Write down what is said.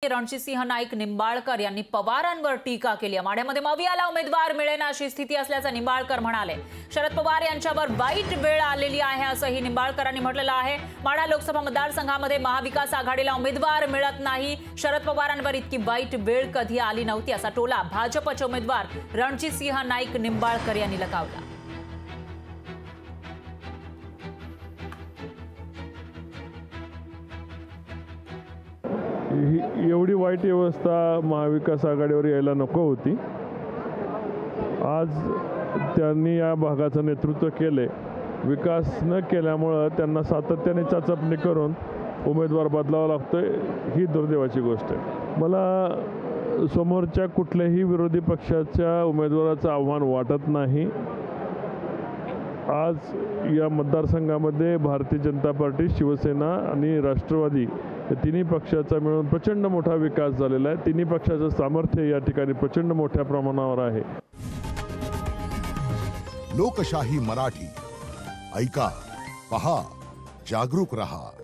रणजितसिंह नाईक निंबाळकर यांनी पवारांवर टीका केली आहे। माढ्यामध्ये मवियाला उमेदवार मिळेना अशी स्थिती असल्याचं निंबाळकर म्हणाले। शरद पवार यांच्यावर वाईट वेळ आलेली आहे असंही निंबाळकरांनी म्हटलेलं आहे। माढा लोकसभा मतदारसंघामध्ये महाविकास आघाडीला उमेदवार मिळत नाही। शरद पवारांवर इतकी वाईट वेळ कधी आली नव्हती असा टोला भाजपचे उमेदवार रणजितसिंह नाईक निंबाळकर यांनी लगावला। एवढी वाईट व्यवस्था महाविकास आघाडीवर यायला नको होती। आज त्यांनी या भागाचं नेतृत्व केले, विकास न केल्यामुळे त्यांना सातत्याने चाचपणी करून उमेदवार बदलावा लागतोय, ही दुर्दैवाची गोष्ट आहे। मला समोरच्या कुठल्याही विरोधी पक्षाच्या उमेदवाराचं आव्हान वाटत नाही। आज या मतदारसंघामध्ये भारतीय जनता पार्टी, शिवसेना आणि राष्ट्रवादी या तिन्ही पक्षाचा मिळून प्रचंड मोठा विकास झालेला आहे। तिन्ही पक्षाचं सामर्थ्य या ठिकाणी प्रचंड मोठ्या प्रमाणावर आहे। लोकशाही मराठी ऐका, पहा, जागरूक रहा।